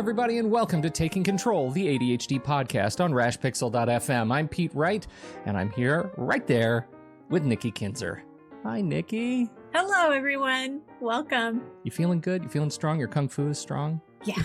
everybody, and welcome to Taking Control, the ADHD podcast on rashpixel.fm. I'm Pete Wright, and I'm here, right there, with Nikki Kinzer. Hi, Nikki. Hello, everyone. Welcome. You feeling good? You feeling strong? Your kung fu is strong? Yeah.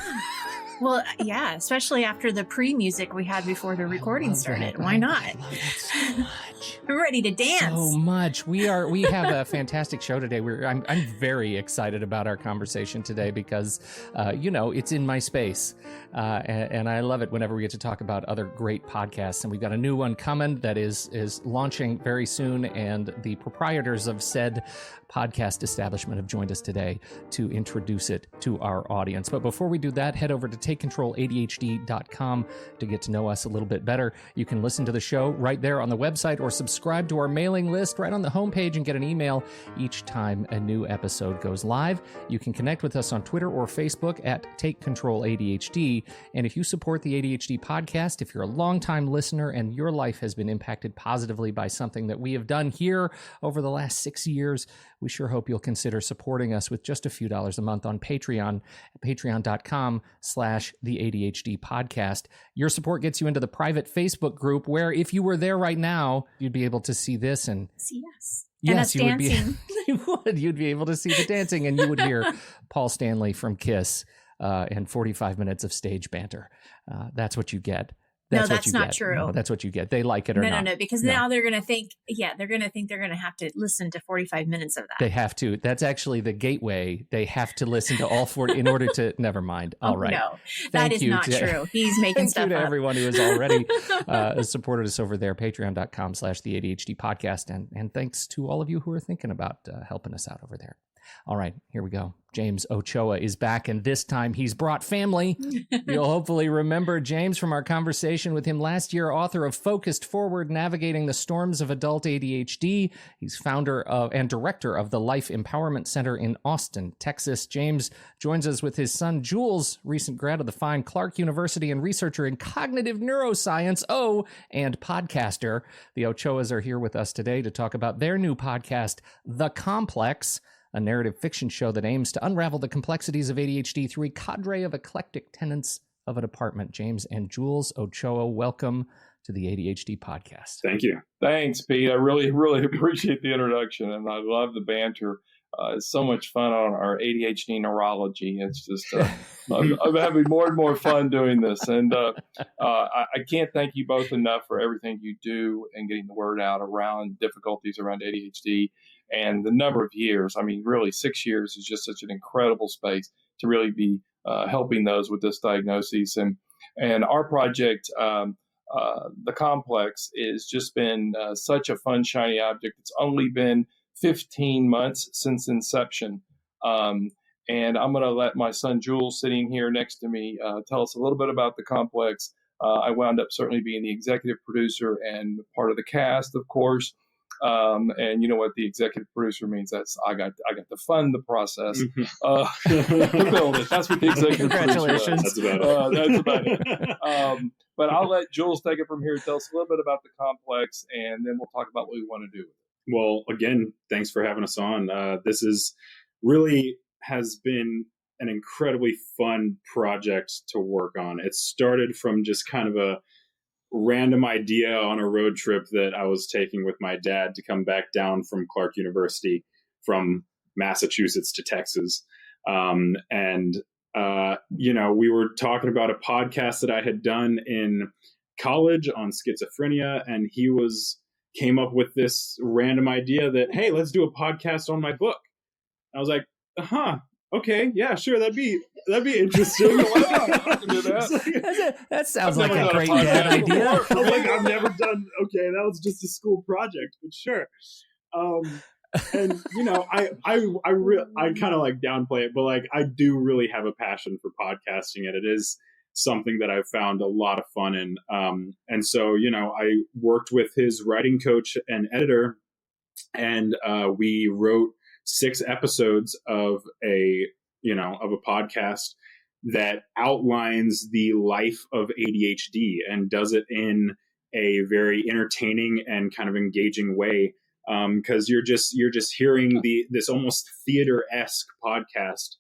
Well, yeah, especially after the pre-music we had before the recording started. Why not? I love that so much. I'm ready to dance. So much. We have a fantastic show today. I'm very excited about our conversation today because, it's in my space. And I love it whenever we get to talk about other great podcasts. And we've got a new one coming that is launching very soon. And the proprietors of said podcast establishment have joined us today to introduce it to our audience. But before we do that, head over to takecontroladhd.com to get to know us a little bit better. You can listen to the show right there on the website or subscribe to our mailing list right on the homepage and get an email each time a new episode goes live. You can connect with us on Twitter or Facebook at TakeControlADHD. And if you support the ADHD podcast, if you're a longtime listener and your life has been impacted positively by something that we have done here over the last 6 years, we sure hope you'll consider supporting us with just a few dollars a month on Patreon, patreon.com/the ADHD podcast. Your support gets you into the private Facebook group where if you were there right now, you'd be able to see this and see us. Yes, and us dancing. You'd be able to see the dancing, and you would hear Paul Stanley from Kiss and 45 minutes of stage banter. That's what you get. That's not true. No, that's what you get. They like it or not. No, because now they're going to think, they're going to have to listen to 45 minutes of that. They have to. That's actually the gateway. They have to listen to all 40 in order to, never mind. All right. No, that is not true. He's making stuff up. Thank you to everyone who has already supported us over there, patreon.com/the ADHD podcast. And thanks to all of you who are thinking about helping us out over there. All right, here we go. James Ochoa is back, and this time he's brought family. You'll hopefully remember James from our conversation with him last year, author of Focused Forward, Navigating the Storms of Adult ADHD. He's founder and director of the Life Empowerment Center in Austin, Texas. James joins us with his son, Jules, recent grad of the fine Clark University and researcher in cognitive neuroscience, and podcaster. The Ochoas are here with us today to talk about their new podcast, The Complex, a narrative fiction show that aims to unravel the complexities of ADHD through a cadre of eclectic tenants of an apartment. James and Jules Ochoa, welcome to the ADHD podcast. Thank you. Thanks, Pete. I really, really appreciate the introduction, and I love the banter. It's so much fun on our ADHD neurology. It's just, I'm having more and more fun doing this. And I can't thank you both enough for everything you do and getting the word out around difficulties around ADHD and the number of years. I mean, really, 6 years is just such an incredible space to really be helping those with this diagnosis. And our project, The Complex, has just been such a fun, shiny object. It's only been 15 months since inception. And I'm going to let my son, Jules, sitting here next to me, tell us a little bit about The Complex. I wound up certainly being the executive producer and part of the cast, of course. And you know what the executive producer means? That's I got to fund the process to build it. That's what the executive producer is. Congratulations. That's about it. But I'll let Jules take it from here. Tell us a little bit about The Complex, and then we'll talk about what we want to do. Well, again, thanks for having us on. This is really has been an incredibly fun project to work on. It started from just kind of a random idea on a road trip that I was taking with my dad to come back down from Clark University from Massachusetts to Texas. We were talking about a podcast that I had done in college on schizophrenia, and he came up with this random idea that, hey, let's do a podcast on my book. I was like, okay, yeah, sure, that'd be interesting. That sounds like a great dad idea. I was like, I've never done. Okay, that was just a school project, but sure. And I kind of like downplay it, but like I do really have a passion for podcasting, and it is something that I've found a lot of fun in. And so, I worked with his writing coach and editor, and we wrote 6 episodes of a podcast that outlines the life of ADHD and does it in a very entertaining and kind of engaging way. Because you're just hearing this almost theater-esque podcast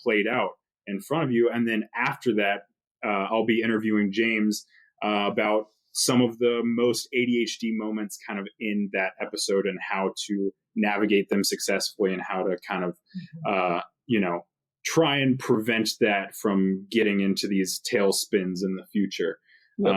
played out. in front of you. And then after that, I'll be interviewing James about some of the most ADHD moments kind of in that episode and how to navigate them successfully and how to kind of, try and prevent that from getting into these tailspins in the future. Yep.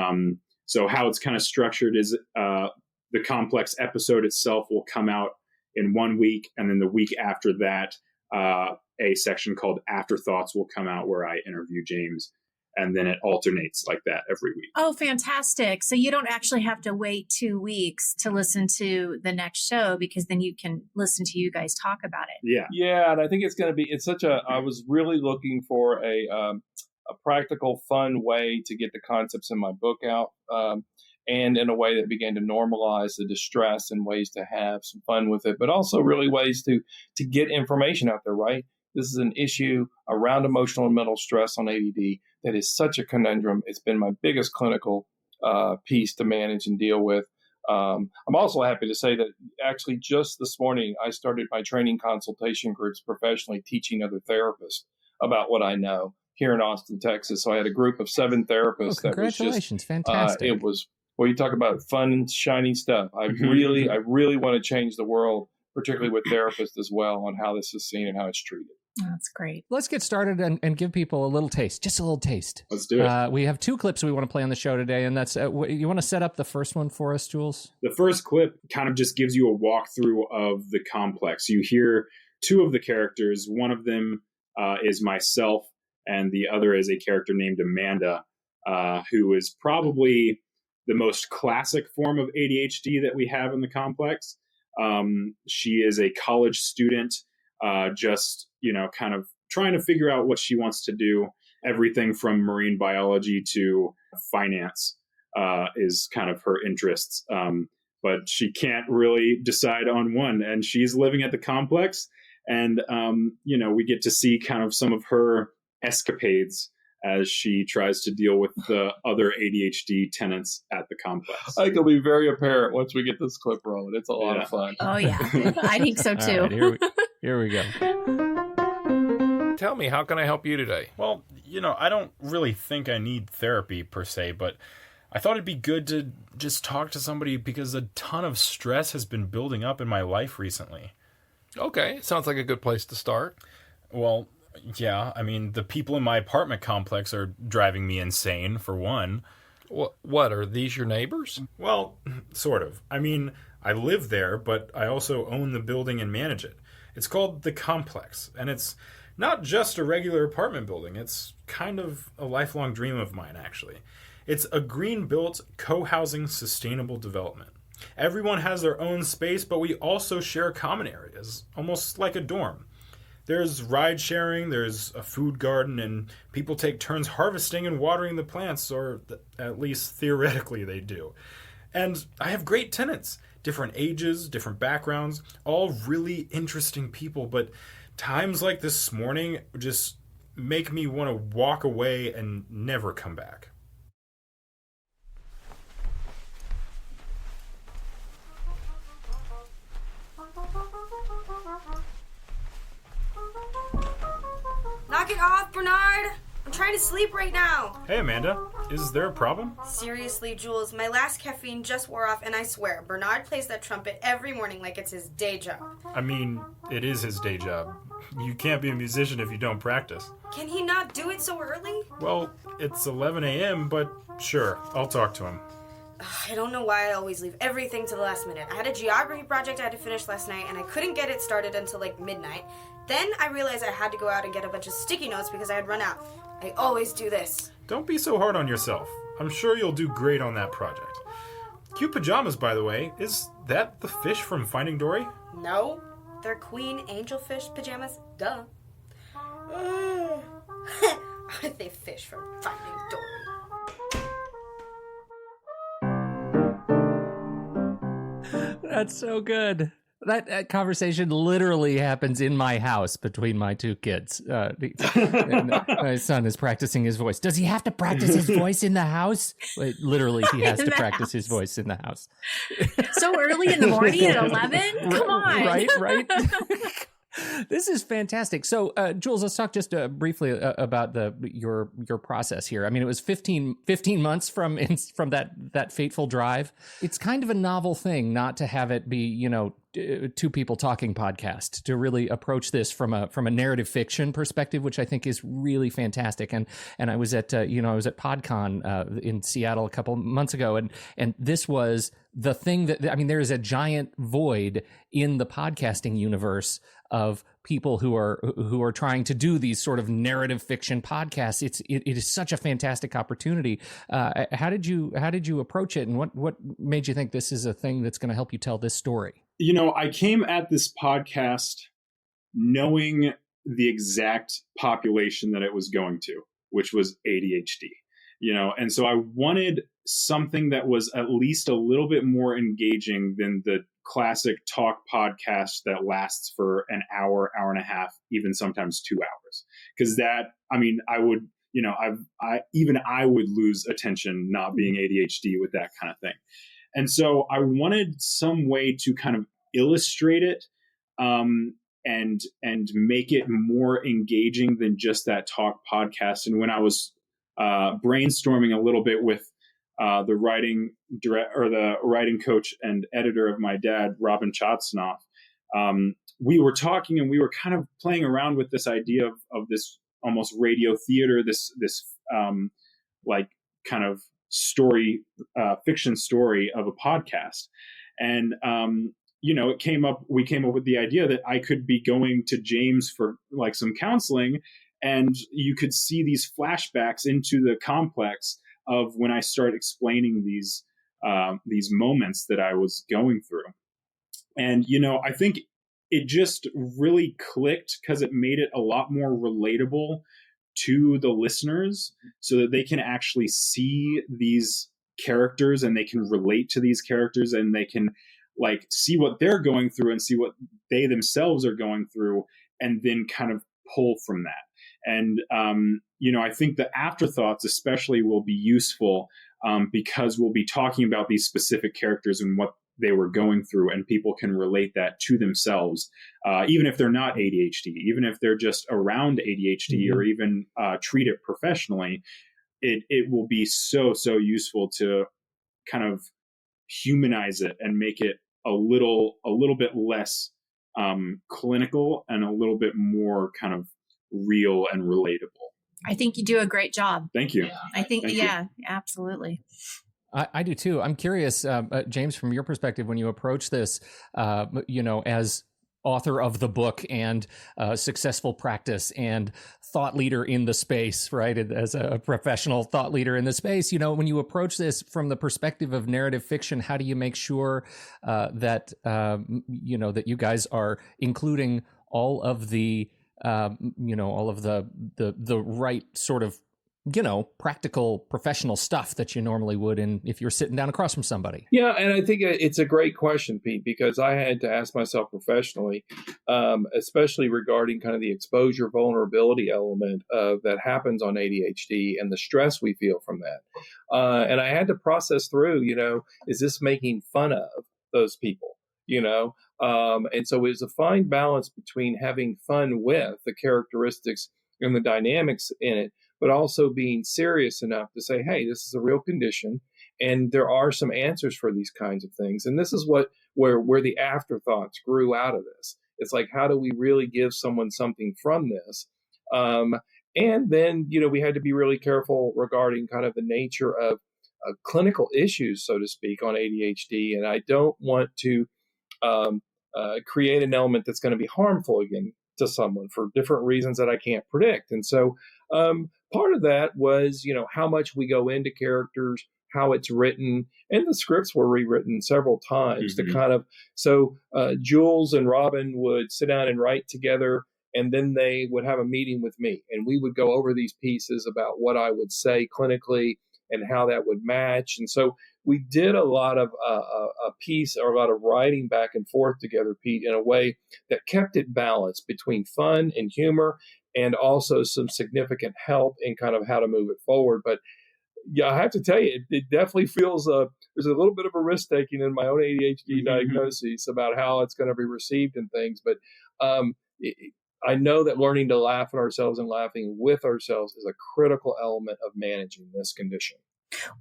So how it's kind of structured is the complex episode itself will come out in 1 week. And then the week after that, a section called Afterthoughts will come out where I interview James. And then it alternates like that every week. Oh, fantastic. So you don't actually have to wait 2 weeks to listen to the next show, because then you can listen to you guys talk about it. Yeah. Yeah. And I think I was really looking for a practical, fun way to get the concepts in my book out. And in a way that began to normalize the distress and ways to have some fun with it, but also really ways to get information out there, right? This is an issue around emotional and mental stress on ADD that is such a conundrum. It's been my biggest clinical piece to manage and deal with. I'm also happy to say that actually just this morning, I started my training consultation groups professionally, teaching other therapists about what I know here in Austin, Texas. So I had a group of 7 therapists. Congratulations. Fantastic. It was, well, you talk about fun and shiny stuff. I really want to change the world, particularly with therapists as well, on how this is seen and how it's treated. Oh, that's great. Let's get started and give people a little taste, just a little taste. Let's do it. We have 2 clips we want to play on the show today, and that's you want to set up the first one for us, Jules? The first clip kind of just gives you a walkthrough of the complex. You hear 2 of the characters. One of them is myself, and the other is a character named Amanda, who is probably the most classic form of ADHD that we have in the complex. She is a college student, kind of trying to figure out what she wants to do. Everything from marine biology to finance is kind of her interests. But she can't really decide on one. And she's living at the complex. And, we get to see kind of some of her escapades as she tries to deal with the other ADHD tenants at the complex. I think it'll be very apparent once we get this clip rolling. It's a lot of fun. Oh, yeah. I think so, too. Right, here we go. Tell me, how can I help you today? Well, I don't really think I need therapy per se, but I thought it'd be good to just talk to somebody because a ton of stress has been building up in my life recently. Okay, sounds like a good place to start. Well, yeah, I mean, the people in my apartment complex are driving me insane, for one. What, are these your neighbors? Well, sort of. I mean, I live there, but I also own the building and manage it. It's called The Complex, and it's not just a regular apartment building. It's kind of a lifelong dream of mine, actually. It's a green-built, co-housing, sustainable development. Everyone has their own space, but we also share common areas, almost like a dorm. There's ride sharing, there's a food garden, and people take turns harvesting and watering the plants, or at least theoretically they do. And I have great tenants, different ages, different backgrounds, all really interesting people, but times like this morning just make me want to walk away and never come back. Knock it off, Bernard! I'm trying to sleep right now. Hey, Amanda. Is there a problem? Seriously, Jules, my last caffeine just wore off, and I swear, Bernard plays that trumpet every morning like it's his day job. I mean, it is his day job. You can't be a musician if you don't practice. Can he not do it so early? Well, it's 11 a.m., but sure, I'll talk to him. I don't know why I always leave everything to the last minute. I had a geography project I had to finish last night, and I couldn't get it started until like midnight. Then I realized I had to go out and get a bunch of sticky notes because I had run out. I always do this. Don't be so hard on yourself. I'm sure you'll do great on that project. Cute pajamas, by the way. Is that the fish from Finding Dory? No, they're queen angelfish pajamas. Duh. Aren't they fish from Finding Dory? That's so good. That conversation literally happens in my house between my 2 kids. My son is practicing his voice. Does he have to practice his voice in the house? Literally, he has to practice his voice in the house. So early in the morning at 11? Come on. Right. This is fantastic. So, Jules, let's talk just briefly about your process here. I mean, it was 15 months from that fateful drive. It's kind of a novel thing not to have it be, two people talking podcast, to really approach this from a narrative fiction perspective, which I think is really fantastic. And I was at PodCon in Seattle a couple months ago, and this was the thing there is a giant void in the podcasting universe of people who are trying to do these sort of narrative fiction podcasts. It is such a fantastic opportunity. How did you approach it, and what made you think this is a thing that's going to help you tell this story? I came at this podcast knowing the exact population that it was going to, which was ADHD. And so I wanted something that was at least a little bit more engaging than the classic talk podcast that lasts for an hour, hour and a half, even sometimes 2 hours. Because I would, I would lose attention not being ADHD with that kind of thing. And so I wanted some way to kind of illustrate it, and make it more engaging than just that talk podcast. And when I was brainstorming a little bit with the writing coach and editor of my dad, Robin Chotsnoff, we were talking, and we were kind of playing around with this idea of this almost radio theater, this kind of story, fiction story of a podcast. And we came up with the idea that I could be going to James for like some counseling, and you could see these flashbacks into the complex of when I start explaining these moments that I was going through. And, I think it just really clicked because it made it a lot more relatable to the listeners, so that they can actually see these characters and they can relate to these characters, and they can see what they're going through and see what they themselves are going through, and then kind of pull from that. And, I think the afterthoughts especially will be useful because we'll be talking about these specific characters and what they were going through, and people can relate that to themselves, even if they're not ADHD, even if they're just around ADHD, mm-hmm. or even treat it professionally. It will be so useful to kind of humanize it and make it a little bit less clinical and a little bit more kind of real and relatable. I think you do a great job. Thank you. I think, Thank yeah, you. Absolutely. I do too. I'm curious, James, from your perspective, when you approach this, as author of the book and successful practice and thought leader in the space, right? As a professional thought leader in the space, when you approach this from the perspective of narrative fiction, how do you make sure that you guys are including all of the the right sort of practical professional stuff that you normally would if you're sitting down across from somebody? Yeah, and I think it's a great question, Pete, because I had to ask myself professionally, especially regarding kind of the exposure vulnerability element that happens on ADHD and the stress we feel from that. And I had to process through, is this making fun of those people? And so it's a fine balance between having fun with the characteristics and the dynamics in it, but also being serious enough to say, hey, this is a real condition, and there are some answers for these kinds of things. And this is where the afterthoughts grew out of this. It's like, how do we really give someone something from this? And then, we had to be really careful regarding kind of the nature of clinical issues, so to speak, on ADHD. And I don't want to create an element that's going to be harmful again to someone for different reasons that I can't predict. And so part of that was, how much we go into characters, how it's written, and the scripts were rewritten several times to kind of, so Jules and Robin would sit down and write together, and then they would have a meeting with me, and we would go over these pieces about what I would say clinically and how that would match. And so we did a lot of a piece or a lot of writing back and forth together, Pete, in a way that kept it balanced between fun and humor, and also some significant help in kind of how to move it forward. But yeah, I have to tell you, it definitely feels there's a little bit of a risk taking in my own ADHD diagnosis about how it's going to be received and things. But I know that learning to laugh at ourselves and laughing with ourselves is a critical element of managing this condition.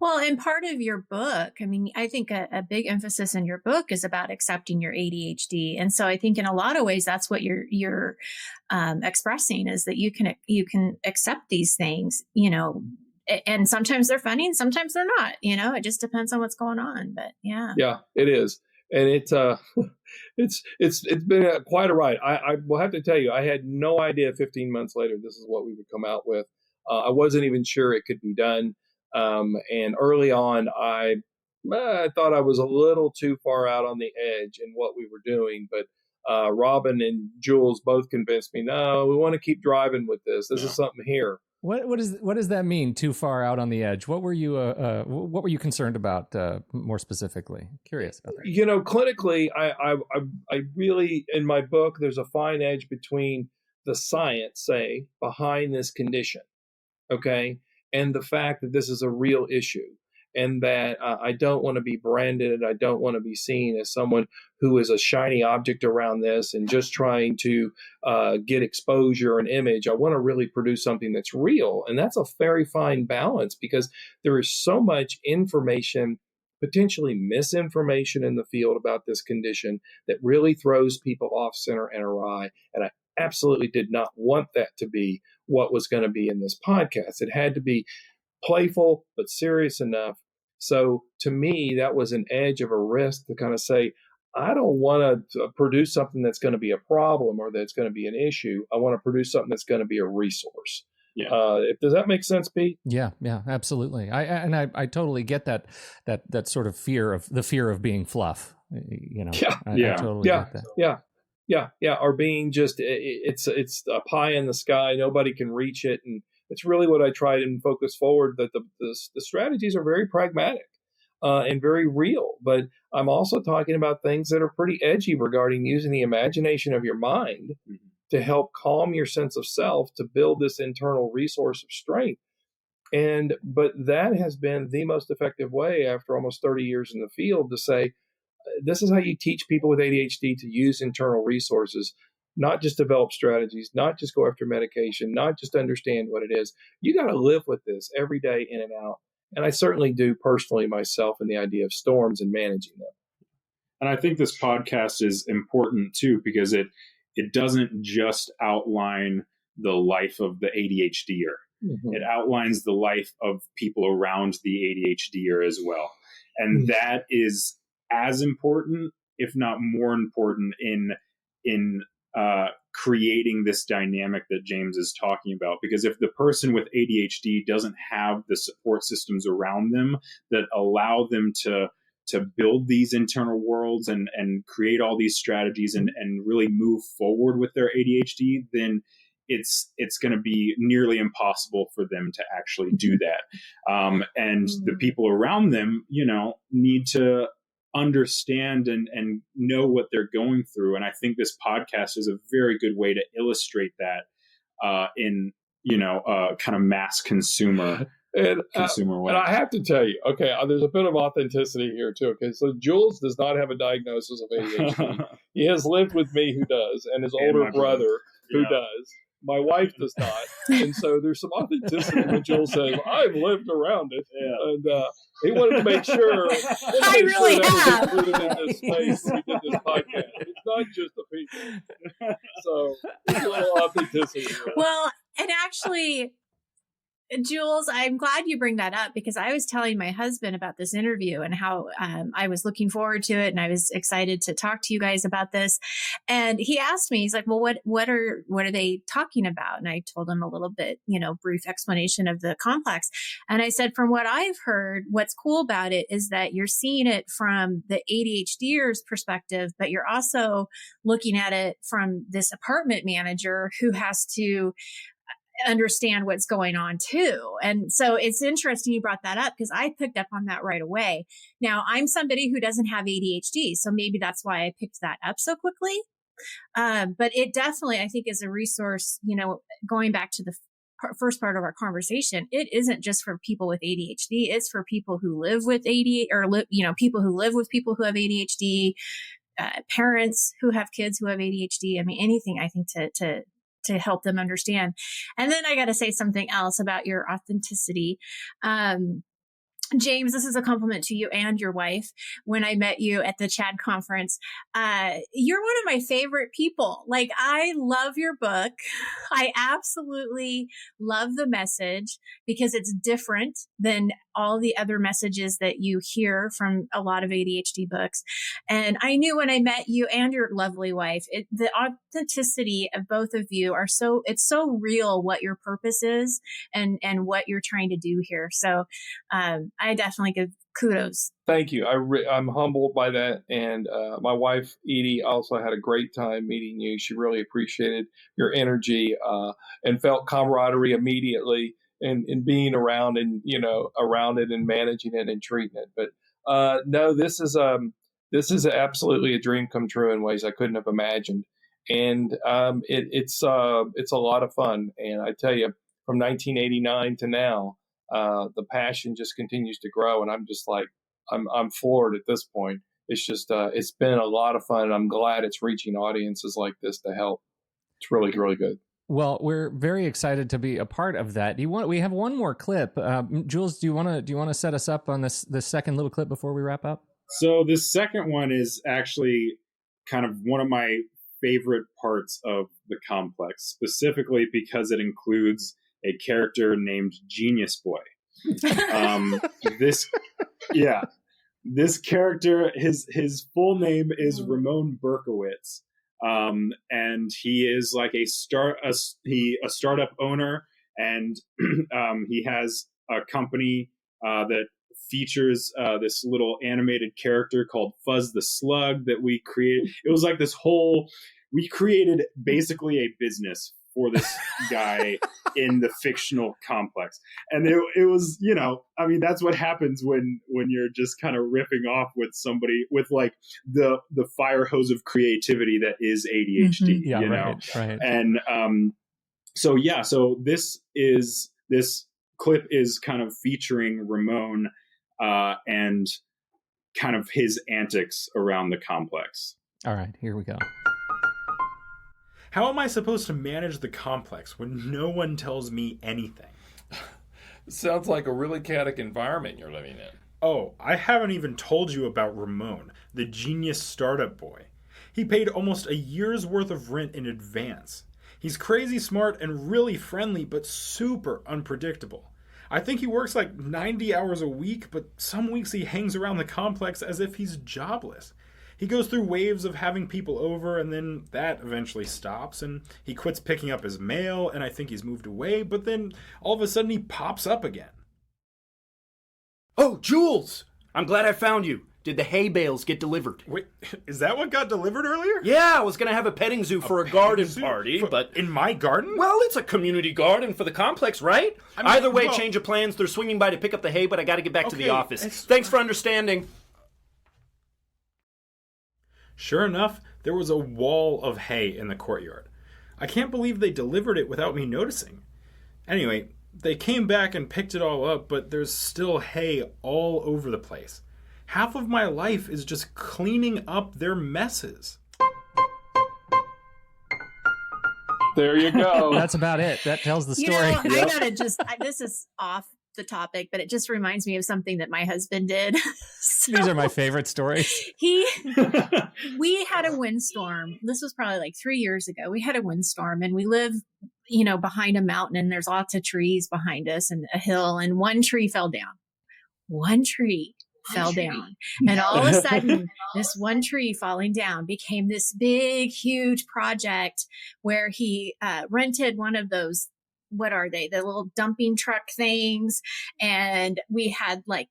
Well, and part of your book, I mean, I think a big emphasis in your book is about accepting your ADHD. And so I think in a lot of ways, that's what you're expressing, is that you can accept these things, and sometimes they're funny and sometimes they're not, it just depends on what's going on. But yeah. Yeah, it is. And it's been quite a ride. I will have to tell you, I had no idea 15 months later, this is what we would come out with. I wasn't even sure it could be done. And early on, I thought I was a little too far out on the edge in what we were doing. But Robin and Jules both convinced me, no, we want to keep driving with this. This is something here. What does that mean? Too far out on the edge? What were you concerned about more specifically? Curious about that. Clinically, I really, in my book, there's a fine edge between the science, say, behind this condition, okay, and the fact that this is a real issue, and that I don't want to be branded. I don't want to be seen as someone who is a shiny object around this and just trying to get exposure and image. I want to really produce something that's real. And that's a very fine balance, because there is so much information, potentially misinformation in the field about this condition that really throws people off center and awry. And I absolutely did not want that to be what was going to be in this podcast. It had to be playful, but serious enough. So to me, that was an edge of a risk to kind of say, I don't want to produce something that's going to be a problem or that's going to be an issue. I want to produce something that's going to be a resource. Yeah. Does that make sense, Pete? Yeah, absolutely. I totally get that sort of fear of being fluff. I totally get that. Yeah. Or being just, it's a pie in the sky. Nobody can reach it. And it's really what I tried and focus forward, that the strategies are very pragmatic and very real. But I'm also talking about things that are pretty edgy regarding using the imagination of your mind to help calm your sense of self, to build this internal resource of strength. But that has been the most effective way after almost 30 years in the field to say, this is how you teach people with ADHD to use internal resources, not just develop strategies, not just go after medication, not just understand what it is. You got to live with this every day, in and out. And I certainly do personally myself, in the idea of storms and managing them. And I think this podcast is important too, because it doesn't just outline the life of the ADHDer. Mm-hmm. It outlines the life of people around the ADHDer as well. And that is as important, if not more important, in creating this dynamic that James is talking about. Because if the person with ADHD doesn't have the support systems around them that allow them to build these internal worlds and create all these strategies and really move forward with their ADHD, then it's going to be nearly impossible for them to actually do that. And the people around them, need to understand and know what they're going through. And I think this podcast is a very good way to illustrate that in kind of mass consumer way. And I have to tell you, okay, there's a bit of authenticity here too. Okay, so Jules does not have a diagnosis of ADHD. He has lived with me, who does, and his older brother, who does. My wife does not. And so there's some authenticity when Jules says, I've lived around it. Yeah. And he wanted to make sure I really have. That was included in this space when we did this podcast. It's not just the people. So there's a little authenticity here. Well, and actually, Jules, I'm glad you bring that up, because I was telling my husband about this interview and how I was looking forward to it, and I was excited to talk to you guys about this. And he asked me, he's like, "Well, what are they talking about?" And I told him a little bit, brief explanation of the complex. And I said, from what I've heard, what's cool about it is that you're seeing it from the ADHDer's perspective, but you're also looking at it from this apartment manager who has to understand what's going on too. And so it's interesting you brought that up, because I picked up on that right away. Now, I'm somebody who doesn't have ADHD, so maybe that's why I picked that up so quickly. But it definitely, I think, is a resource, going back to the first part of our conversation, it isn't just for people with ADHD. It's for people who live with ADHD, or people who live with people who have ADHD, parents who have kids who have ADHD. I mean, anything, I think, to help them understand. And then I got to say something else about your authenticity. James, this is a compliment to you and your wife. When I met you at the CHAD conference, you're one of my favorite people. Like, I love your book. I absolutely love the message because it's different than all the other messages that you hear from a lot of ADHD books. And I knew when I met you and your lovely wife, the authenticity of both of you it's so real what your purpose is and what you're trying to do here. So, I definitely give kudos. Thank you. I'm humbled by that. And my wife, Edie, also had a great time meeting you. She really appreciated your energy and felt camaraderie immediately in being around and, around it and managing it and treating it. But no, this is absolutely a dream come true in ways I couldn't have imagined. And it's a lot of fun. And I tell you, from 1989 to now, the passion just continues to grow, and I'm just like, I'm floored at this point. It's just, it's been a lot of fun, and I'm glad it's reaching audiences like this to help. It's really, really good. Well, we're very excited to be a part of that. We have one more clip. Jules, do you want to set us up on this second little clip before we wrap up? So the second one is actually kind of one of my favorite parts of the complex, specifically because it includes a character named Genius Boy. This character, his full name is Ramon Berkowitz, and he is like a startup owner, and he has a company that features this little animated character called Fuzz the Slug that we created. It was like we created basically a business for this guy in the fictional complex. And it was, that's what happens when you're just kind of riffing off with somebody with like the fire hose of creativity that is ADHD, Mm-hmm. Yeah, right. And so this clip is kind of featuring Ramon and kind of his antics around the complex. All right, here we go. How am I supposed to manage the complex when no one tells me anything? Sounds like a really chaotic environment you're living in. Oh, I haven't even told you about Ramon, the genius startup boy. He paid almost a year's worth of rent in advance. He's crazy smart and really friendly, but super unpredictable. I think he works like 90 hours a week, but some weeks he hangs around the complex as if he's jobless. He goes through waves of having people over, and then that eventually stops, and he quits picking up his mail, and I think he's moved away, but then all of a sudden he pops up again. Oh, Jules! I'm glad I found you. Did the hay bales get delivered? Wait, is that what got delivered earlier? Yeah, I was going to have a petting zoo for a garden party, but... In my garden? Well, it's a community garden for the complex, right? Either way, change of plans. They're swinging by to pick up the hay, but I got to get back to the office. Thanks for understanding. Sure enough, there was a wall of hay in the courtyard. I can't believe they delivered it without me noticing. Anyway, they came back and picked it all up, but there's still hay all over the place. Half of my life is just cleaning up their messes. There you go. That's about it. That tells the story. I gotta this is off the topic, but it just reminds me of something that my husband did. These are my favorite stories. We had a windstorm. This was probably like 3 years ago. We had a windstorm, and we live, behind a mountain, and there's lots of trees behind us and a hill, and one tree fell down. And all of a sudden, this one tree falling down became this big, huge project where he rented one of those, what are they? The little dumping truck things. And we had he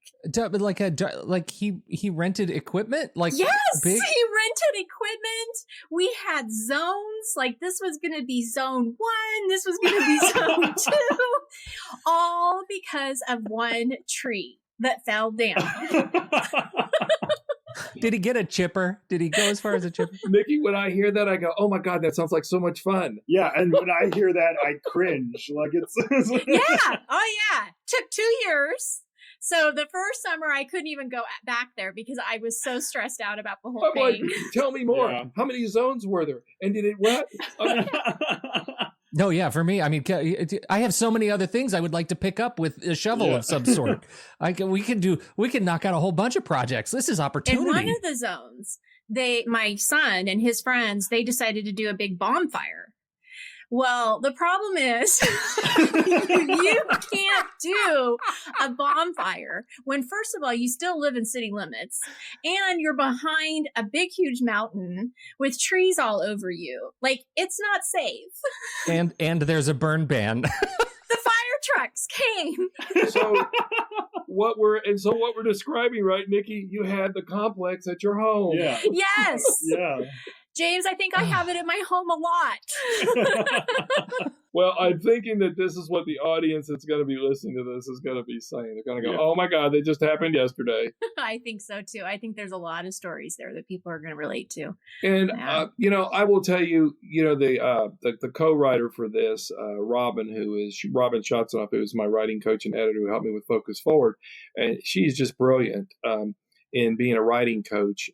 rented equipment? Yes, he rented equipment. We had zones. Like, this was going to be zone 1. This was going to be zone 2. All because of one tree that fell down. Did he get a chipper? Did he go as far as a chipper? Nikki, when I hear that, I go, oh my God, that sounds like so much fun. Yeah, and when I hear that, I cringe. Like, it's... Yeah. Oh, yeah. Took 2 years So the first summer, I couldn't even go back there because I was so stressed out about the whole I'm like, thing. tell me more. Yeah. How many zones were there? And did it what? No, yeah, for me, I mean, I have so many other things I would like to pick up with a shovel of some sort. We can knock out a whole bunch of projects. This is opportunity. In one of the zones, my son and his friends, they decided to do a big bonfire. Well, the problem is you can't do a bonfire when, first of all, you still live in city limits and you're behind a big, huge mountain with trees all over you. Like, it's not safe. And there's a burn ban. The fire trucks came. So what we're describing, right, Nikki? You had the complex at your home. Yeah. Yes. Yeah. James, I think I have it at my home a lot. Well, I'm thinking that this is what the audience that's going to be listening to this is going to be saying. They're going to go, Yeah. oh my God, that just happened yesterday. I think so too. I think there's a lot of stories there that people are going to relate to. And, Yeah. I will tell you, the co-writer for this, Robin Schatzenoff, who is my writing coach and editor who helped me with Focus Forward. And she's just brilliant in being a writing coach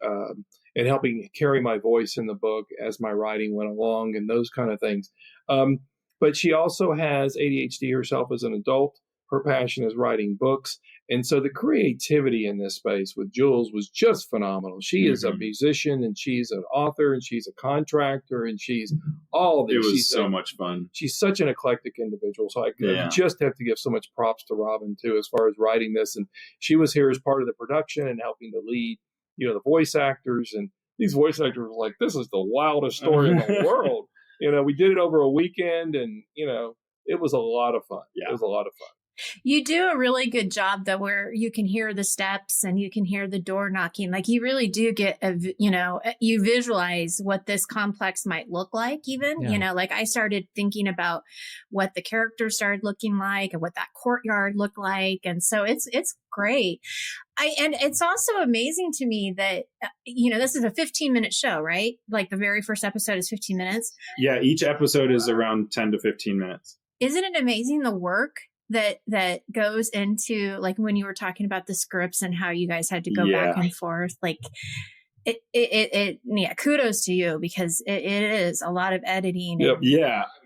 and helping carry my voice in the book as my writing went along and those kind of things. But she also has ADHD herself as an adult. Her passion is writing books. And so the creativity in this space with Jules was just phenomenal. She is a musician and she's an author and she's a contractor and she's all this. It was so much fun. She's such an eclectic individual. So I just have to give so much props to Robin too, as far as writing this. And she was here as part of the production and helping to lead, the voice actors. And these voice actors were like, this is the wildest story in the world. We did it over a weekend and, it was a lot of fun. Yeah. It was a lot of fun. You do a really good job though, where you can hear the steps and you can hear the door knocking. Like you really do get you visualize what this complex might look like even, like I started thinking about what the characters started looking like and what that courtyard looked like. And so it's great. And it's also amazing to me that, this is a 15-minute show, right? Like the very first episode is 15 minutes. Yeah. Each episode is around 10 to 15 minutes. Isn't it amazing the work that goes into, like, when you were talking about the scripts and how you guys had to go back and forth, like kudos to you because it is a lot of editing. Yep.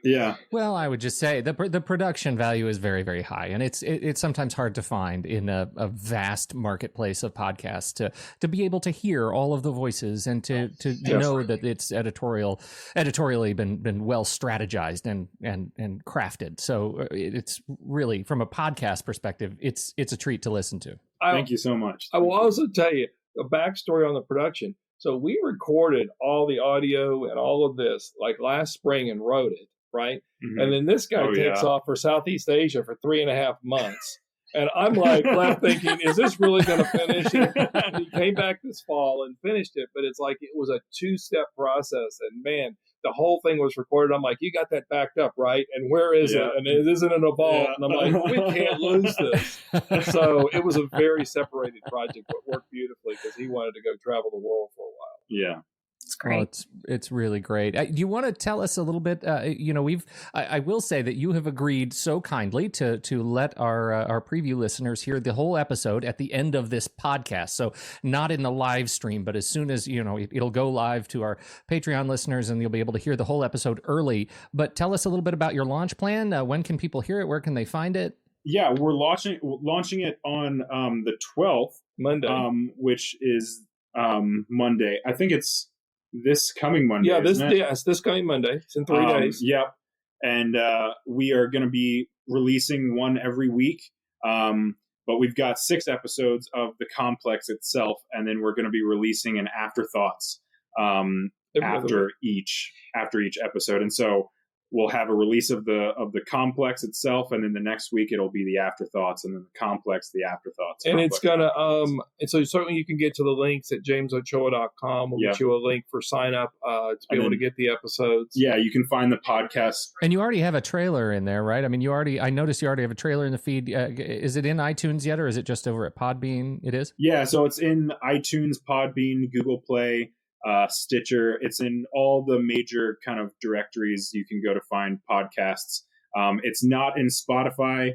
Yeah. Well, I would just say the production value is very, very high, and it's sometimes hard to find in a vast marketplace of podcasts to be able to hear all of the voices and to know that it's editorially been well strategized and crafted. So it's really, from a podcast perspective, it's a treat to listen to. Thank you so much. I will also tell you a backstory on the production. So we recorded all the audio and all of this like last spring and wrote it, right? Mm-hmm. And then this guy takes off for Southeast Asia for 3.5 months. And I'm like left thinking, is this really going to finish? And he came back this fall and finished it. But it's like it was a 2-step process. And man, the whole thing was recorded. I'm like, you got that backed up, right? And where is it? And it isn't in a vault. And I'm like, we can't lose this. So it was a very separated project, but worked beautifully because he wanted to go travel the world for a while. Yeah. It's great. Well, it's really great. Do you want to tell us a little bit? I will say that you have agreed so kindly to let our preview listeners hear the whole episode at the end of this podcast. So not in the live stream, but as soon as it'll go live to our Patreon listeners, and you'll be able to hear the whole episode early. But tell us a little bit about your launch plan. When can people hear it? Where can they find it? Yeah, we're launching it on the 12th, Monday, which is Monday. I think it's this coming Monday. Yeah, it's this coming Monday. It's in 3 days. Yep. And we are going to be releasing one every week. But we've got 6 episodes of the complex itself, and then we're going to be releasing an afterthoughts after each episode. And so we'll have a release of the complex itself, and then the next week it'll be the afterthoughts, and then the complex, the afterthoughts. And it's gonna and so certainly you can get to the links at jamesochoa.com. We'll get you a link for sign up to be able to get the episodes. Yeah, you can find the podcast. And you already have a trailer in there, right? I mean, I noticed you already have a trailer in the feed. Is it in iTunes yet, or is it just over at Podbean? It is? Yeah, so it's in iTunes, Podbean, Google Play, Stitcher. It's in all the major kind of directories you can go to find podcasts. It's not in Spotify.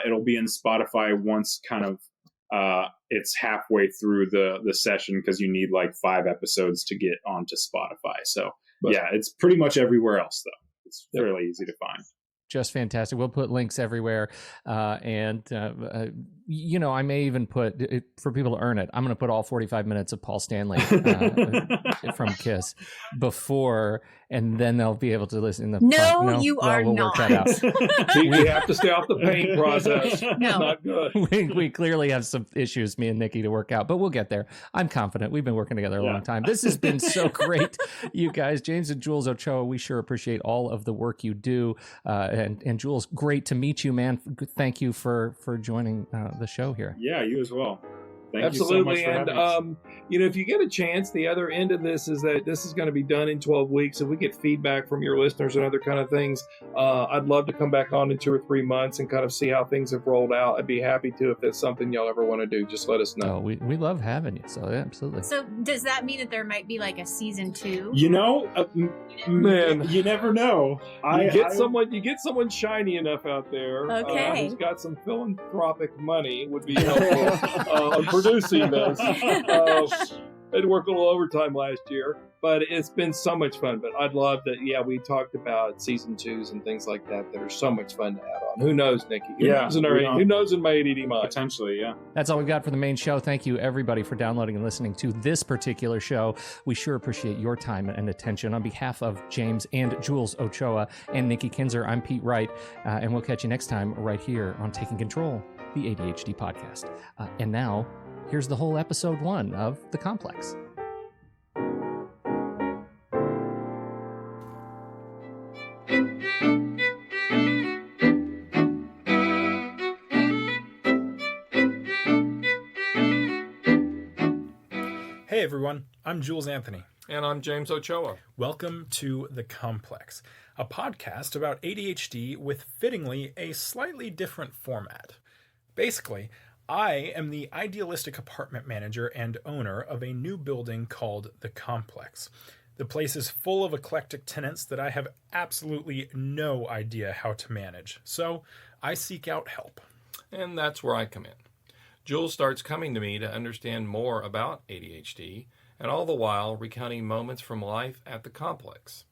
It'll be in Spotify once kind of it's halfway through the session because you need like 5 episodes to get onto Spotify. So yeah, it's pretty much everywhere else though. It's fairly easy to find. Just fantastic. We'll put links everywhere. You know, I may even put, for people to earn it, I'm going to put all 45 minutes of Paul Stanley from Kiss before, and then they'll be able to listen. No, you are we'll not. Work that out. We have to stay off the paint process. No. Not good. We clearly have some issues, me and Nikki, to work out, but we'll get there. I'm confident. We've been working together a long time. This has been so great, you guys. James and Jules Ochoa, we sure appreciate all of the work you do. And Jules, great to meet you, man. Thank you for joining the show here. Yeah, you as well. Thank Absolutely. you so much for having us. You know, if you get a chance, the other end of this is that this is going to be done in 12 weeks. If we get feedback from your listeners and other kind of things, I'd love to come back on in 2 or 3 months and kind of see how things have rolled out. I'd be happy to. If that's something y'all ever want to do, just let us know. Oh, we love having you. So yeah, absolutely. So does that mean that there might be like a season 2? You know, Man, you never know. You get someone shiny enough out there who's got some philanthropic money would be helpful on producing this. I'd work a little overtime last year, but it's been so much fun. But I'd love that. Yeah, we talked about season 2s and things like that are so much fun to add on. Who knows, Nikki? Who knows in my ADD mind? Potentially, yeah. That's all we've got for the main show. Thank you, everybody, for downloading and listening to this particular show. We sure appreciate your time and attention. On behalf of James and Jules Ochoa and Nikki Kinzer, I'm Pete Wright, and we'll catch you next time right here on Taking Control, the ADHD podcast. And now, here's the whole episode 1 of The Complex. Hey everyone, I'm Jules Anthony. And I'm James Ochoa. Welcome to The Complex, a podcast about ADHD with fittingly a slightly different format. Basically, I am the idealistic apartment manager and owner of a new building called The Complex. The place is full of eclectic tenants that I have absolutely no idea how to manage, so I seek out help. And that's where I come in. Jules starts coming to me to understand more about ADHD, and all the while recounting moments from life at the complex.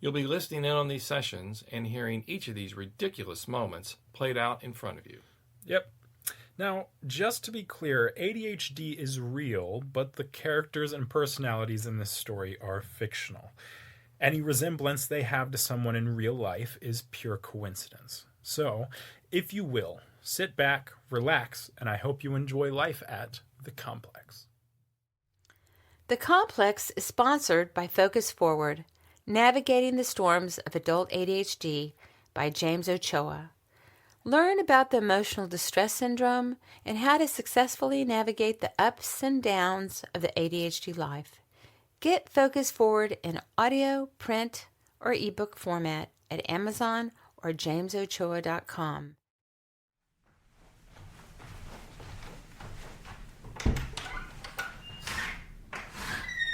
You'll be listening in on these sessions and hearing each of these ridiculous moments played out in front of you. Yep. Now, just to be clear, ADHD is real, but the characters and personalities in this story are fictional. Any resemblance they have to someone in real life is pure coincidence. So, if you will, sit back, relax, and I hope you enjoy life at The Complex. The Complex is sponsored by Focus Forward, Navigating the Storms of Adult ADHD by James Ochoa. Learn about the emotional distress syndrome and how to successfully navigate the ups and downs of the ADHD life. Get Focus Forward in audio, print, or ebook format at Amazon or jamesochoa.com.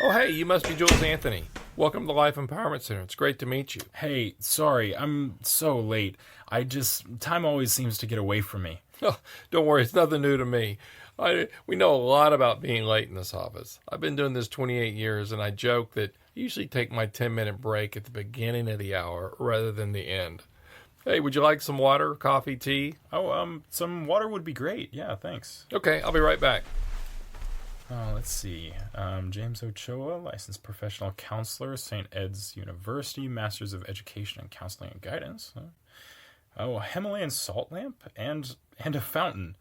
Oh, hey, you must be Jules Anthony. Welcome to the Life Empowerment Center. It's great to meet you. Hey, sorry, I'm so late. Time always seems to get away from me. Oh, don't worry, it's nothing new to me. We know a lot about being late in this office. I've been doing this 28 years, and I joke that I usually take my 10-minute break at the beginning of the hour rather than the end. Hey, would you like some water, coffee, tea? Oh, some water would be great. Yeah, thanks. Okay, I'll be right back. Let's see. James Ochoa, licensed professional counselor, St. Ed's University, Masters of Education in Counseling and Guidance. A Himalayan salt lamp and a fountain.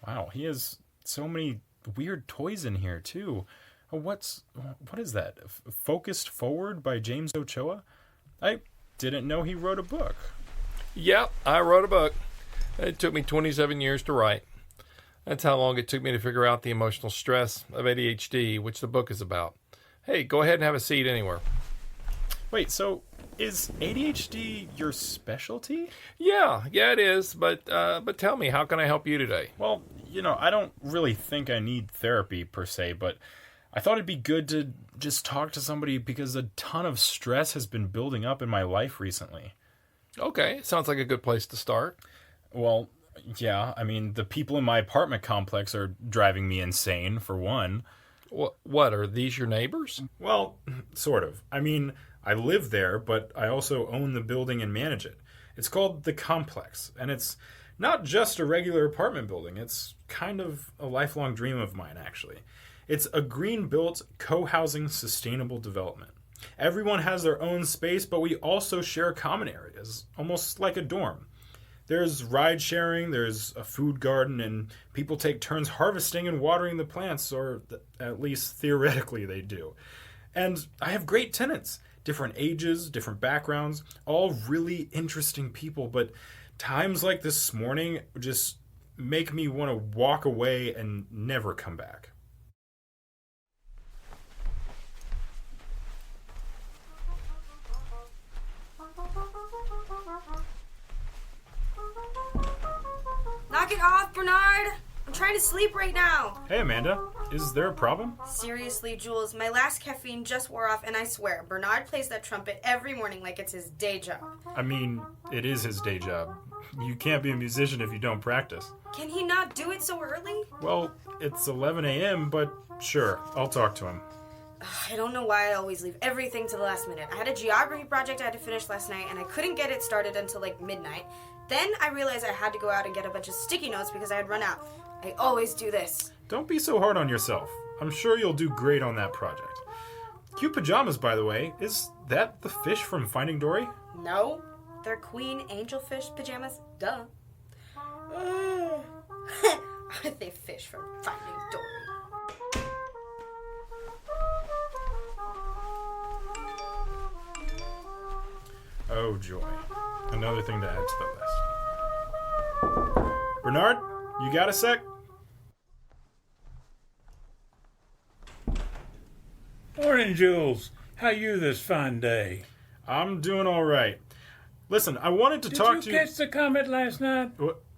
Wow, he has so many weird toys in here too. What is that? Focused Forward by James Ochoa? I didn't know he wrote a book. Yep, I wrote a book. It took me 27 years to write. That's how long it took me to figure out the emotional stress of ADHD, which the book is about. Hey, go ahead and have a seat anywhere. Wait, so is ADHD your specialty? Yeah, it is. But tell me, how can I help you today? Well, I don't really think I need therapy per se, but I thought it'd be good to just talk to somebody because a ton of stress has been building up in my life recently. Okay, sounds like a good place to start. Well, Yeah, I mean, the people in my apartment complex are driving me insane, for one. What, are these your neighbors? Well, sort of. I mean, I live there, but I also own the building and manage it. It's called the complex, and it's not just a regular apartment building. It's kind of a lifelong dream of mine, actually. It's a green-built, co-housing, sustainable development. Everyone has their own space, but we also share common areas, almost like a dorm. There's ride sharing, there's a food garden, and people take turns harvesting and watering the plants, or at least theoretically they do. And I have great tenants, different ages, different backgrounds, all really interesting people, but times like this morning just make me want to walk away and never come back. Knock it off, Bernard! I'm trying to sleep right now. Hey, Amanda. Is there a problem? Seriously, Jules, my last caffeine just wore off, and I swear, Bernard plays that trumpet every morning like it's his day job. I mean, it is his day job. You can't be a musician if you don't practice. Can he not do it so early? Well, it's 11 a.m., but sure, I'll talk to him. I don't know why I always leave everything to the last minute. I had a geography project I had to finish last night, and I couldn't get it started until like midnight. Then I realized I had to go out and get a bunch of sticky notes because I had run out. I always do this. Don't be so hard on yourself. I'm sure you'll do great on that project. Cute pajamas, by the way. Is that the fish from Finding Dory? No, they're queen angelfish pajamas. Duh. Are they fish from Finding Dory? Oh, joy. Another thing to add to the list. Bernard, you got a sec? Morning, Jules. How you this fine day? I'm doing all right. Listen, I wanted to talk to you... Did you catch the comet last night?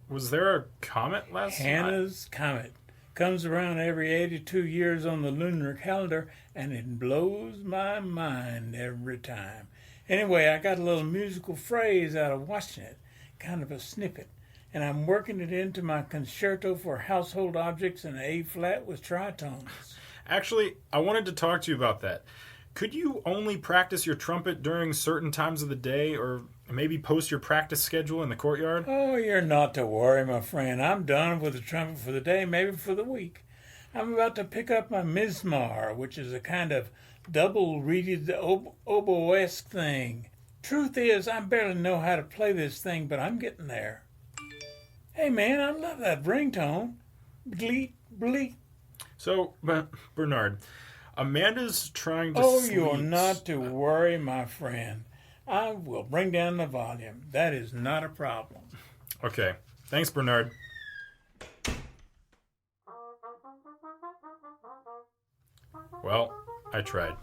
Was there a comet last night? Hannah's comet. Comes around every 82 years on the lunar calendar, and it blows my mind every time. Anyway, I got a little musical phrase out of watching it, kind of a snippet, and I'm working it into my concerto for household objects in A-flat with tritones. Actually, I wanted to talk to you about that. Could you only practice your trumpet during certain times of the day, or maybe post your practice schedule in the courtyard? Oh, you're not to worry, my friend. I'm done with the trumpet for the day, maybe for the week. I'm about to pick up my mizmar, which is a kind of double-reeded oboesque thing. Truth is, I barely know how to play this thing, but I'm getting there. Hey, man, I love that ringtone. Bleat, bleat. So, Bernard, Amanda's trying to sleep. You're not to worry, my friend. I will bring down the volume. That is not a problem. Okay. Thanks, Bernard. Well, I tried.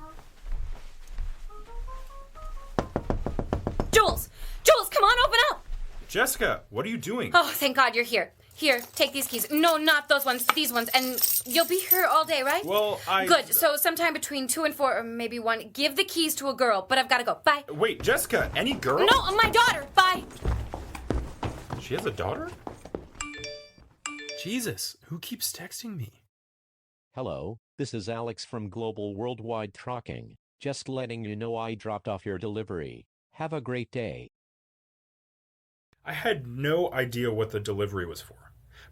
Jules! Jules, come on, open up! Jessica, what are you doing? Oh, thank God you're here. Here, take these keys. No, not those ones, these ones. And you'll be here all day, right? Well, Good, so sometime between 2 and 4, or maybe 1, give the keys to a girl, but I've got to go. Bye. Wait, Jessica, any girl? No, my daughter. Bye. She has a daughter? Jesus, who keeps texting me? Hello, this is Alex from Global Worldwide Trucking. Just letting you know I dropped off your delivery. Have a great day. I had no idea what the delivery was for.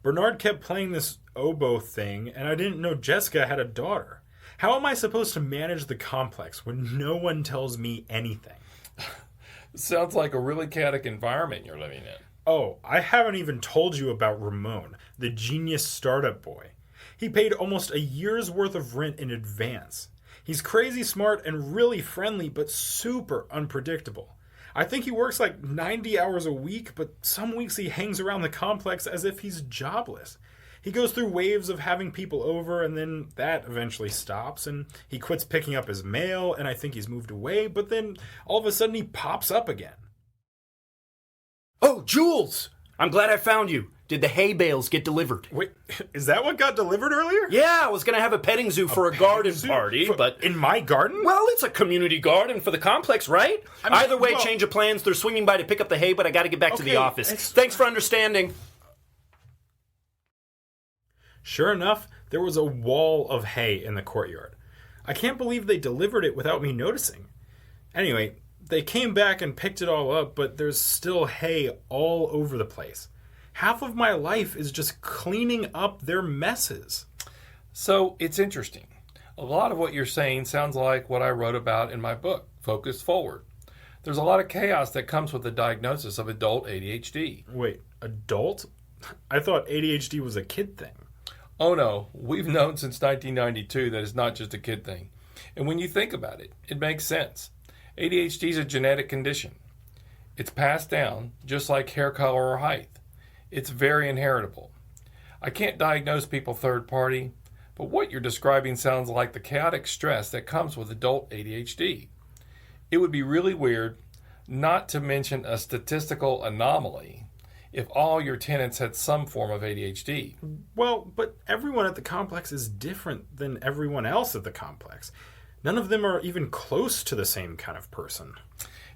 Bernard kept playing this oboe thing, and I didn't know Jessica had a daughter. How am I supposed to manage the complex when no one tells me anything? Sounds like a really chaotic environment you're living in. Oh, I haven't even told you about Ramon, the genius startup boy. He paid almost a year's worth of rent in advance. He's crazy smart and really friendly, but super unpredictable. I think he works like 90 hours a week, but some weeks he hangs around the complex as if he's jobless. He goes through waves of having people over, and then that eventually stops, and he quits picking up his mail, and I think he's moved away, but then all of a sudden he pops up again. Oh, Jules! I'm glad I found you. Did the hay bales get delivered? Wait, is that what got delivered earlier? Yeah, I was going to have a petting zoo for a garden party, but... In my garden? Well, it's a community garden for the complex, right? I mean, either way, change of plans. They're swinging by to pick up the hay, but I got to get back to the office. Thanks for understanding. Sure enough, there was a wall of hay in the courtyard. I can't believe they delivered it without me noticing. Anyway, they came back and picked it all up, but there's still hay all over the place. Half of my life is just cleaning up their messes. So it's interesting. A lot of what you're saying sounds like what I wrote about in my book, Focus Forward. There's a lot of chaos that comes with the diagnosis of adult ADHD. Wait, adult? I thought ADHD was a kid thing. Oh no, we've known since 1992 that it's not just a kid thing. And when you think about it, it makes sense. ADHD is a genetic condition. It's passed down, just like hair color or height. It's very inheritable. I can't diagnose people third party, but what you're describing sounds like the chaotic stress that comes with adult ADHD. It would be really weird, not to mention a statistical anomaly, if all your tenants had some form of ADHD. Well, but everyone at the complex is different than everyone else at the complex. None of them are even close to the same kind of person.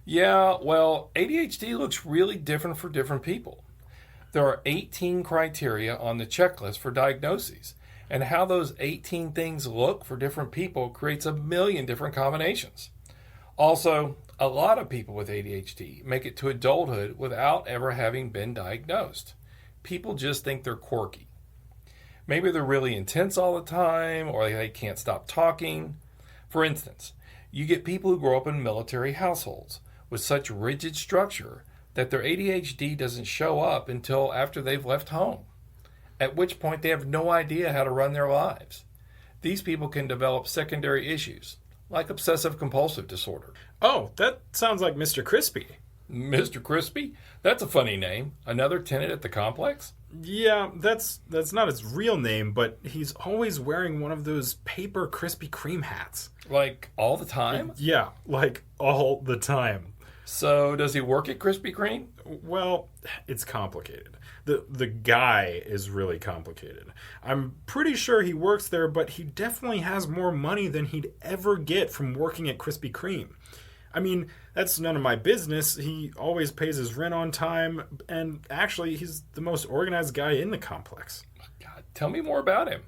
Yeah, well, ADHD looks really different for different people. There are 18 criteria on the checklist for diagnoses, and how those 18 things look for different people creates a million different combinations. Also, a lot of people with ADHD make it to adulthood without ever having been diagnosed. People just think they're quirky. Maybe they're really intense all the time, or they can't stop talking. For instance, you get people who grow up in military households with such rigid structure that their ADHD doesn't show up until after they've left home, at which point they have no idea how to run their lives. These people can develop secondary issues, like obsessive-compulsive disorder. Oh, that sounds like Mr. Crispy. Mr. Crispy? That's a funny name. Another tenant at the complex? Yeah, that's not his real name, but he's always wearing one of those paper Krispy Kreme hats. Like, all the time? Yeah, like, all the time. So, does he work at Krispy Kreme? Well, it's complicated. The guy is really complicated. I'm pretty sure he works there, but he definitely has more money than he'd ever get from working at Krispy Kreme. I mean, that's none of my business. He always pays his rent on time, and actually, he's the most organized guy in the complex. God, tell me more about him.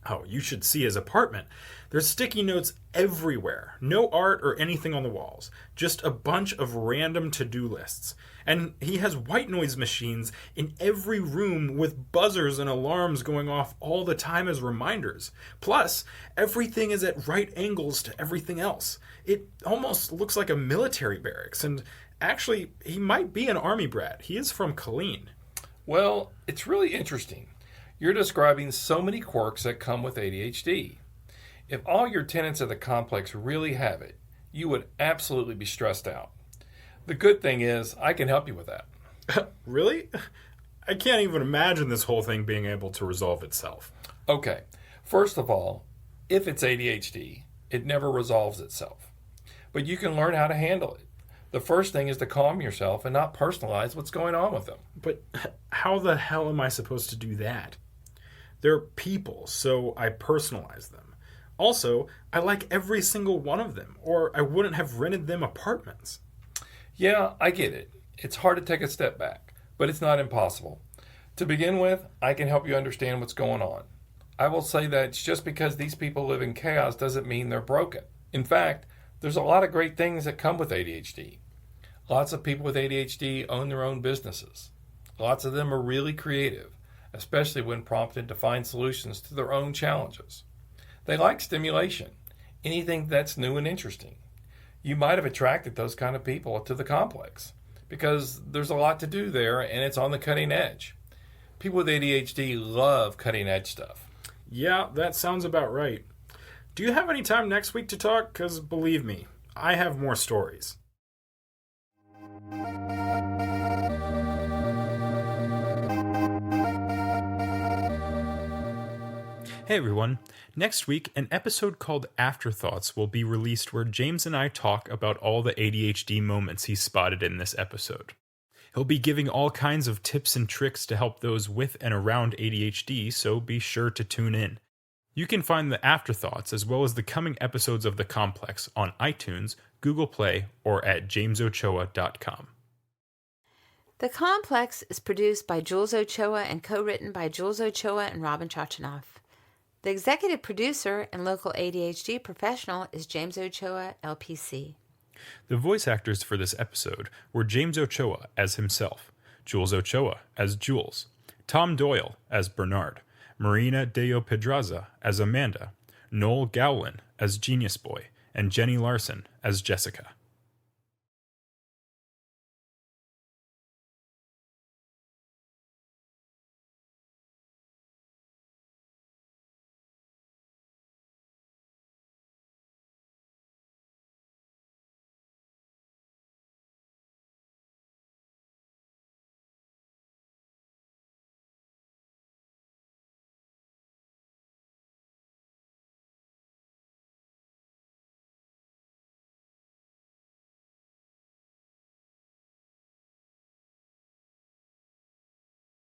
Oh, you should see his apartment. There's sticky notes everywhere. No art or anything on the walls. Just a bunch of random to-do lists. And he has white noise machines in every room with buzzers and alarms going off all the time as reminders. Plus, everything is at right angles to everything else. It almost looks like a military barracks. And actually, he might be an army brat. He is from Colleen. Well, it's really interesting. You're describing so many quirks that come with ADHD. If all your tenants at the complex really have it, you would absolutely be stressed out. The good thing is, I can help you with that. Really? I can't even imagine this whole thing being able to resolve itself. Okay, first of all, if it's ADHD, it never resolves itself. But you can learn how to handle it. The first thing is to calm yourself and not personalize what's going on with them. But how the hell am I supposed to do that? They're people, so I personalize them. Also, I like every single one of them, or I wouldn't have rented them apartments. Yeah, I get it. It's hard to take a step back, but it's not impossible. To begin with, I can help you understand what's going on. I will say that just because these people live in chaos doesn't mean they're broken. In fact, there's a lot of great things that come with ADHD. Lots of people with ADHD own their own businesses. Lots of them are really creative, especially when prompted to find solutions to their own challenges. They like stimulation, anything that's new and interesting. You might have attracted those kind of people to the complex because there's a lot to do there and it's on the cutting edge. People with ADHD love cutting edge stuff. Yeah, that sounds about right. Do you have any time next week to talk? Because believe me, I have more stories. Hey everyone, next week an episode called Afterthoughts will be released where James and I talk about all the ADHD moments he spotted in this episode. He'll be giving all kinds of tips and tricks to help those with and around ADHD, so be sure to tune in. You can find the Afterthoughts as well as the coming episodes of The Complex on iTunes, Google Play, or at jamesochoa.com. The Complex is produced by Jules Ochoa and co-written by Jules Ochoa and Robin Chachanoff. The executive producer and local ADHD professional is James Ochoa, LPC. The voice actors for this episode were James Ochoa as himself, Jules Ochoa as Jules, Tom Doyle as Bernard, Marina Deo Pedraza as Amanda, Noel Gowlin as Genius Boy, and Jenny Larson as Jessica.